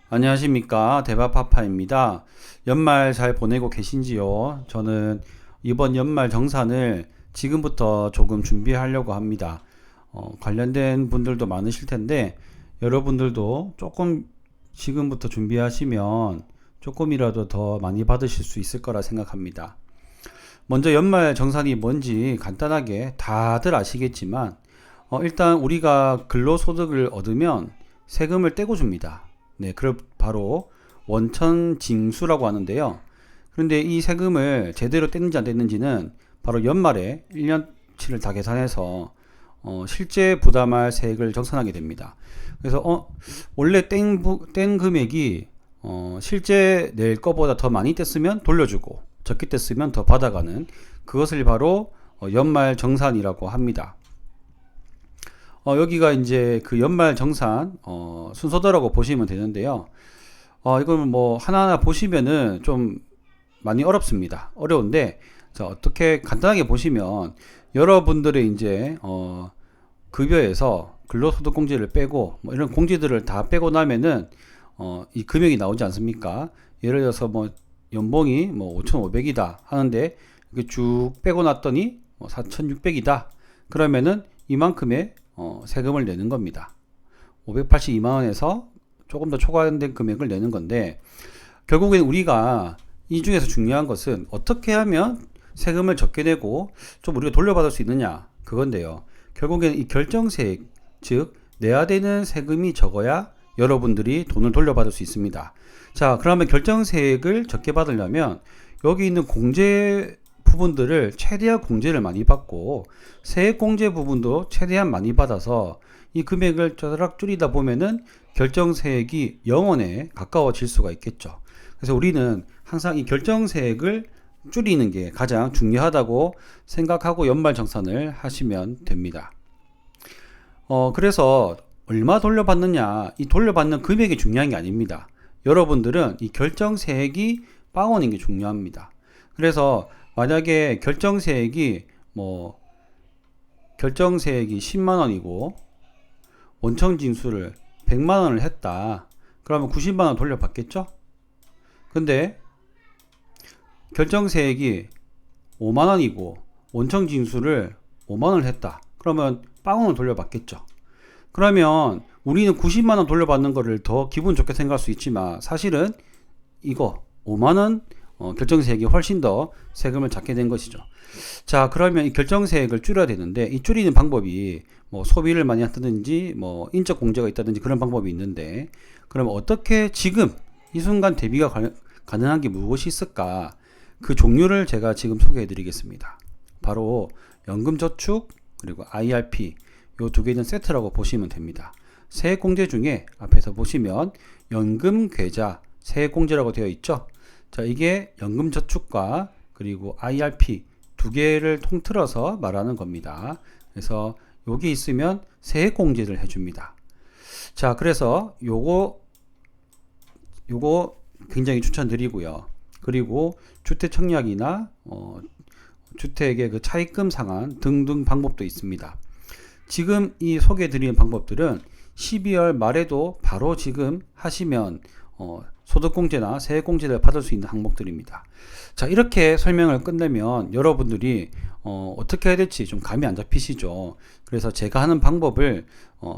안녕하십니까. 대바파파입니다. 연말 잘 보내고 계신지요? 저는 이번 연말 정산을 지금부터 조금 준비하려고 합니다. 관련된 분들도 많으실 텐데 여러분들도 조금 지금부터 준비하시면 조금이라도 더 많이 받으실 수 있을 거라 생각합니다. 먼저 연말 정산이 뭔지 간단하게 다들 아시겠지만 일단 우리가 근로소득을 얻으면 세금을 떼고 줍니다. 네, 그걸 바로 원천징수라고 하는데요. 그런데 이 세금을 제대로 뗐는지 안 뗐는지는 바로 연말에 1년치를 다 계산해서 실제 부담할 세액을 정산하게 됩니다. 그래서 원래 뗀 금액이 실제 낼 거보다 더 많이 뗐으면 돌려주고 적게 뗐으면 더 받아가는 그것을 바로 연말 정산이라고 합니다. 여기가 이제 그 연말 정산 순서대로라고 보시면 되는데요. 이걸 뭐 하나하나 보시면은 좀 많이 어렵습니다. 어려운데 자, 어떻게 간단하게 보시면 여러분들의 이제 급여에서 근로소득공제를 빼고 뭐 이런 공제들을 다 빼고 나면은 이 금액이 나오지 않습니까? 예를 들어서 뭐 연봉이 뭐 5,500이다 하는데 이게 쭉 빼고 났더니 뭐 4,600이다. 그러면은 이만큼의 세금을 내는 겁니다. 582만 원에서 조금 더 초과된 금액을 내는 건데 결국엔 우리가 이 중에서 중요한 것은 어떻게 하면 세금을 적게 내고 좀 우리가 돌려받을 수 있느냐 그건데요. 결국엔 이 결정세액 즉 내야 되는 세금이 적어야 여러분들이 돈을 돌려받을 수 있습니다. 자, 그러면 결정세액을 적게 받으려면 여기 있는 공제 부분들을 최대한 공제를 많이 받고 세액 공제 부분도 최대한 많이 받아서 이 금액을 쩌락 줄이다 보면은 결정세액이 0원에 가까워질 수가 있겠죠. 그래서 우리는 항상 이 결정세액을 줄이는 게 가장 중요하다고 생각하고 연말정산을 하시면 됩니다. 그래서 얼마 돌려받느냐, 이 돌려받는 금액이 중요한 게 아닙니다. 여러분들은 이 결정세액이 빵원인 게 중요합니다. 그래서 만약에 결정세액이 10만 원이고 원청징수를 100만 원을 했다. 그러면 90만 원 돌려받겠죠? 근데 결정세액이 5만 원이고 원청징수를 5만 원을 했다. 그러면 빵원을 돌려받겠죠. 그러면 우리는 90만 원 돌려받는 거를 더 기분 좋게 생각할 수 있지만 사실은 이거 5만 원 결정세액이 훨씬 더 세금을 잡게 된 것이죠. 자, 그러면 이 결정세액을 줄여야 되는데 이 줄이는 방법이 뭐 소비를 많이 한다든지 뭐 인적 공제가 있다든지 그런 방법이 있는데 그럼 어떻게 지금 이 순간 대비가 가능한 게 무엇이 있을까? 그 종류를 제가 지금 소개해 드리겠습니다. 바로 연금저축 그리고 IRP 요 두 개는 세트라고 보시면 됩니다. 세액공제 중에 앞에서 보시면 연금계좌 세액공제라고 되어 있죠. 자, 이게 연금저축과 그리고 IRP 두 개를 통틀어서 말하는 겁니다. 그래서 여기 있으면 세액공제를 해줍니다. 자, 그래서 요거 굉장히 추천드리고요. 그리고 주택 청약이나 주택의 그 차입금 상한 등등 방법도 있습니다. 지금 이 소개해드리는 방법들은 12월 말에도 바로 지금 하시면 소득공제나 세액공제를 받을 수 있는 항목들입니다. 자, 이렇게 설명을 끝내면 여러분들이 어떻게 해야 될지 좀 감이 안 잡히시죠. 그래서 제가 하는 방법을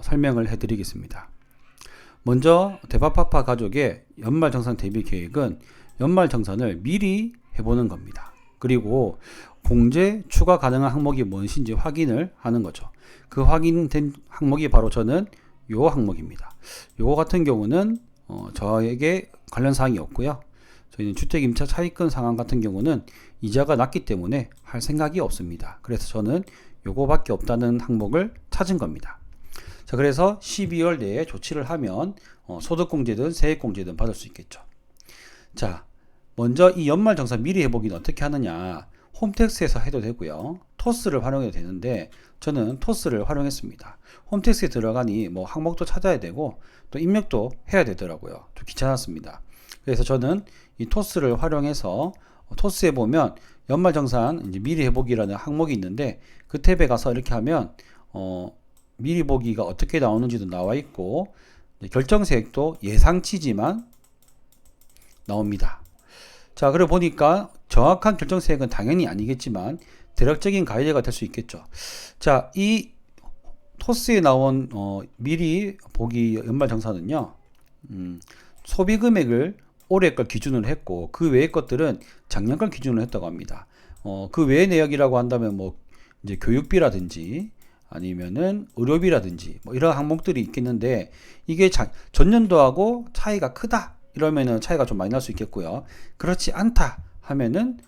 설명을 해드리겠습니다. 먼저 대바파파 가족의 연말정산 대비 계획은 연말정산을 미리 해보는 겁니다. 그리고 공제 추가 가능한 항목이 무엇인지 확인을 하는 거죠. 그 확인된 항목이 바로 저는 요 항목입니다. 요거 같은 경우는 저에게 관련 사항이 없고요. 저희는 주택임차 차입금 상환 같은 경우는 이자가 낮기 때문에 할 생각이 없습니다. 그래서 저는 요거밖에 없다는 항목을 찾은 겁니다. 자, 그래서 12월 내에 조치를 하면 소득공제든 세액공제든 받을 수 있겠죠. 자, 먼저 이 연말정산 미리 해보기는 어떻게 하느냐. 홈택스에서 해도 되고요. 토스를 활용해도 되는데 저는 토스를 활용했습니다. 홈택스에 들어가니 뭐 항목도 찾아야 되고 또 입력도 해야 되더라고요. 좀 귀찮았습니다. 그래서 저는 이 토스를 활용해서 토스에 보면 연말정산 이제 미리 해보기라는 항목이 있는데 그 탭에 가서 이렇게 하면 미리 보기가 어떻게 나오는지도 나와 있고 결정세액도 예상치지만 나옵니다. 자, 그래 보니까 정확한 결정세액은 당연히 아니겠지만 대략적인 가이드가 될 수 있겠죠. 자, 이 토스에 나온 미리 보기 연말정산은요, 소비 금액을 올해 걸 기준으로 했고 그 외의 것들은 작년 걸 기준으로 했다고 합니다. 그 외의 내역이라고 한다면 뭐 이제 교육비라든지 아니면은 의료비라든지 뭐 이런 항목들이 있겠는데 이게 전년도하고 차이가 크다 이러면은 차이가 좀 많이 날 수 있겠고요. 그렇지 않다 하면은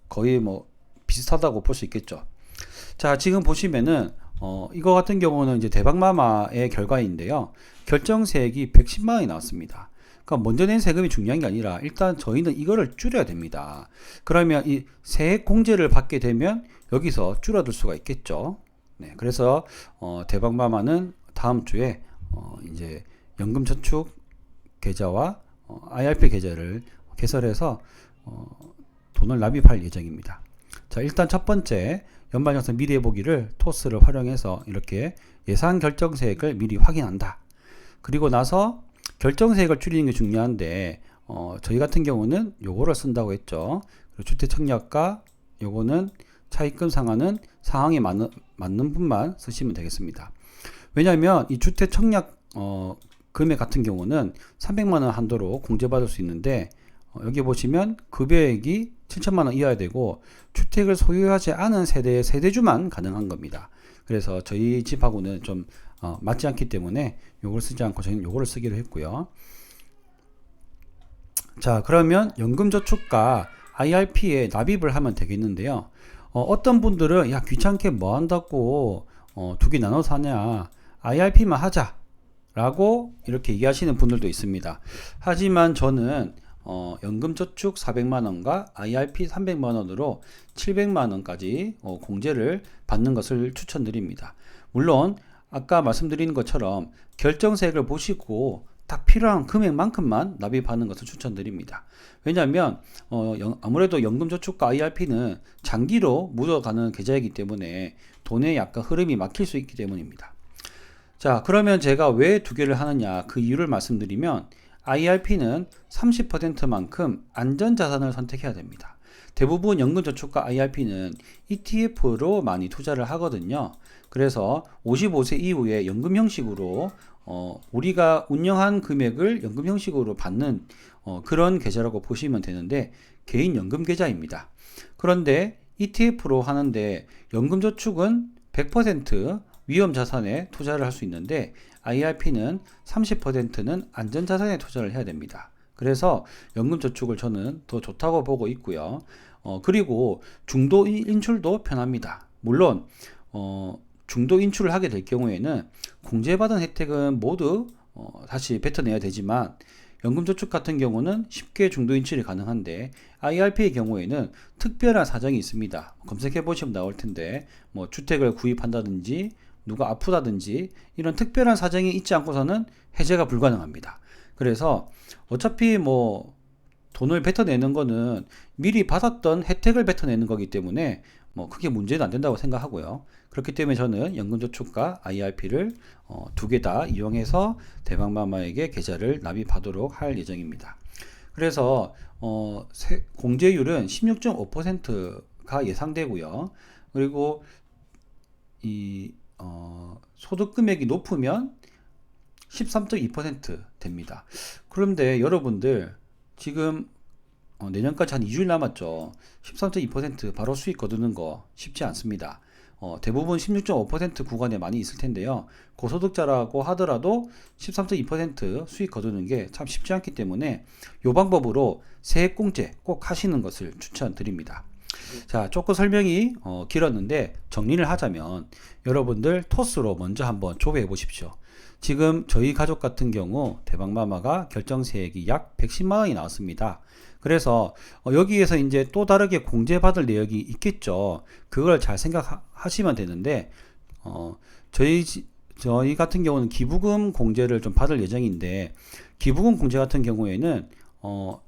거의 뭐 비슷하다고 볼 수 있겠죠. 자, 지금 보시면은 이거 같은 경우는 이제 대박마마의 결과인데요. 결정세액이 110만 원이 나왔습니다. 그러니까 먼저 낸 세금이 중요한 게 아니라 일단 저희는 이거를 줄여야 됩니다. 그러면 이 세액 공제를 받게 되면 여기서 줄어들 수가 있겠죠. 네, 그래서 대박마마는 다음 주에 이제 연금저축 계좌와 IRP 계좌를 개설해서 돈을 납입할 예정입니다. 자, 일단 첫 번째 연말정산 미리 해보기를 토스를 활용해서 이렇게 예상 결정세액을 미리 확인한다. 그리고 나서 결정세액을 줄이는 게 중요한데 저희 같은 경우는 요거를 쓴다고 했죠. 그리고 주택청약과 요거는 차입금 상한은 상황에 맞는 분만 쓰시면 되겠습니다. 왜냐하면 이 주택청약 금액 같은 경우는 300만원 한도로 공제받을 수 있는데 여기 보시면 급여액이 7천만원 이하야 되고 주택을 소유하지 않은 세대의 세대주만 가능한 겁니다. 그래서 저희 집하고는 좀 맞지 않기 때문에 요걸 쓰지 않고 저희는 요거를 쓰기로 했고요. 자, 그러면 연금저축과 IRP에 납입을 하면 되겠는데요. 어떤 분들은 야 귀찮게 뭐 한다고 두 개 나눠서 하냐, IRP만 하자 라고 이렇게 얘기하시는 분들도 있습니다. 하지만 저는 연금저축 400만원과 IRP 300만원으로 700만원까지 공제를 받는 것을 추천드립니다. 물론 아까 말씀드린 것처럼 결정세액을 보시고 딱 필요한 금액만큼만 납입하는 것을 추천드립니다. 왜냐하면 아무래도 연금저축과 IRP는 장기로 묻어가는 계좌이기 때문에 돈의 약간 흐름이 막힐 수 있기 때문입니다. 자, 그러면 제가 왜 두 개를 하느냐 그 이유를 말씀드리면 IRP는 30%만큼 안전자산을 선택해야 됩니다. 대부분 연금저축과 IRP는 ETF로 많이 투자를 하거든요. 그래서 55세 이후에 연금 형식으로 우리가 운영한 금액을 연금 형식으로 받는 그런 계좌라고 보시면 되는데 개인 연금 계좌입니다. 그런데 ETF로 하는데 연금저축은 100% 위험자산에 투자를 할 수 있는데 IRP는 30%는 안전자산에 투자를 해야 됩니다. 그래서 연금저축을 저는 더 좋다고 보고 있고요. 그리고 중도 인출도 편합니다. 물론 중도 인출을 하게 될 경우에는 공제받은 혜택은 모두 다시 뱉어내야 되지만 연금저축 같은 경우는 쉽게 중도 인출이 가능한데 IRP의 경우에는 특별한 사정이 있습니다. 검색해 보시면 나올 텐데 뭐 주택을 구입한다든지 누가 아프다든지 이런 특별한 사정이 있지 않고서는 해제가 불가능합니다. 그래서 어차피 뭐 돈을 뱉어내는 거는 미리 받았던 혜택을 뱉어내는 거기 때문에 뭐 크게 문제는 안 된다고 생각하고요. 그렇기 때문에 저는 연금저축과 IRP를 두 개 다 이용해서 대박마마에게 계좌를 납입하도록 할 예정입니다. 그래서 공제율은 16.5%가 예상되고요. 그리고 이 소득 금액이 높으면 13.2% 됩니다. 그런데 여러분들 지금 내년까지 한 2주일 남았죠. 13.2% 바로 수익 거두는 거 쉽지 않습니다. 대부분 16.5% 구간에 많이 있을 텐데요. 고소득자라고 하더라도 13.2% 수익 거두는 게 참 쉽지 않기 때문에 이 방법으로 세액공제 꼭 하시는 것을 추천드립니다. 자, 조금 설명이 길었는데 정리를 하자면 여러분들 토스로 먼저 한번 조회해 보십시오. 지금 저희 가족 같은 경우 대박마마가 결정세액이 약 110만원이 나왔습니다. 그래서 여기에서 이제 또 다르게 공제받을 내역이 있겠죠. 그걸 잘 생각하시면 되는데 저희 같은 경우는 기부금 공제를 좀 받을 예정인데 기부금 공제 같은 경우에는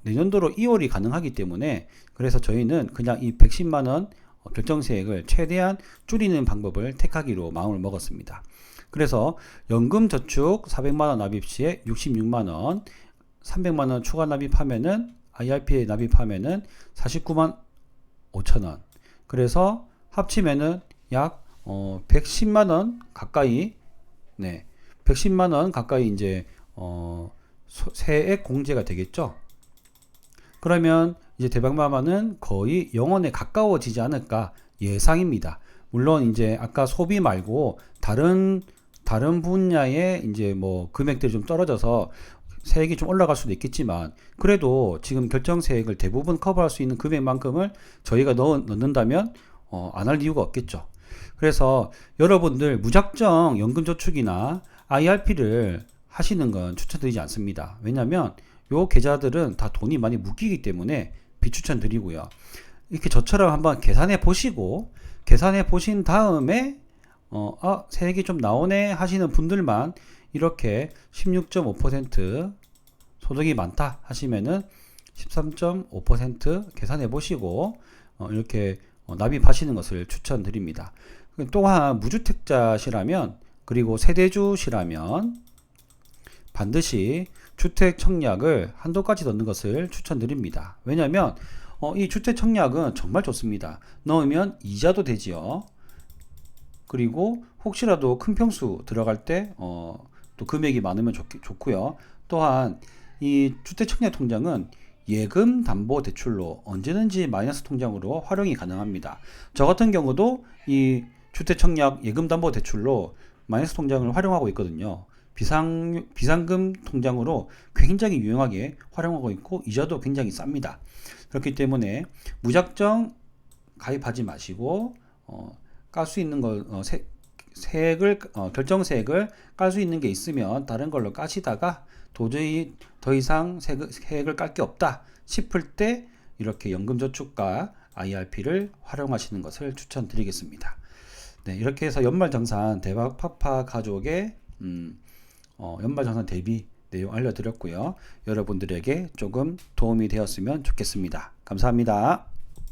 내년도로 2월이 가능하기 때문에 그래서 저희는 그냥 이 110만원 결정세액을 최대한 줄이는 방법을 택하기로 마음을 먹었습니다. 그래서 연금저축 400만원 납입 시에 66만원, 300만원 추가 납입하면은 IRP에 납입하면은 49만 5천원. 그래서 합치면은 약 110만원 가까이, 네, 110만원 가까이 이제 세액 공제가 되겠죠. 그러면 이제 대박마마는 거의 0원에 가까워지지 않을까 예상입니다. 물론 이제 아까 소비 말고 다른 분야의 이제 뭐 금액들이 좀 떨어져서 세액이 좀 올라갈 수도 있겠지만, 그래도 지금 결정세액을 대부분 커버할 수 있는 금액만큼을 저희가 넣는다면 안 할 이유가 없겠죠. 그래서 여러분들 무작정 연금저축이나 IRP를 하시는 건 추천드리지 않습니다. 왜냐면 요 계좌들은 다 돈이 많이 묶이기 때문에 비추천드리고요. 이렇게 저처럼 한번 계산해 보시고, 계산해 보신 다음에 세액이 좀 나오네 하시는 분들만 이렇게 16.5% 소득이 많다 하시면은 13.5% 계산해 보시고 이렇게 납입하시는 것을 추천드립니다. 또한 무주택자시라면, 그리고 세대주시라면 반드시 주택 청약을 한도까지 넣는 것을 추천드립니다. 왜냐하면 이 주택 청약은 정말 좋습니다. 넣으면 이자도 되지요. 그리고 혹시라도 큰 평수 들어갈 때 또 금액이 많으면 좋고요. 또한 이 주택 청약 통장은 예금 담보 대출로 언제든지 마이너스 통장으로 활용이 가능합니다. 저 같은 경우도 이 주택 청약 예금 담보 대출로 마이너스 통장을 활용하고 있거든요. 비상금 통장으로 굉장히 유용하게 활용하고 있고 이자도 굉장히 쌉니다. 그렇기 때문에 무작정 가입하지 마시고 깔 수 있는 걸 세액을 결정세액을 깔 수 있는 게 있으면 다른 걸로 까시다가 도저히 더 이상 세액을 깔 게 없다 싶을 때 이렇게 연금저축과 IRP를 활용하시는 것을 추천드리겠습니다. 네, 이렇게 해서 연말정산 대박 파파 가족의 연말정산 대비 내용 알려드렸고요. 여러분들에게 조금 도움이 되었으면 좋겠습니다. 감사합니다.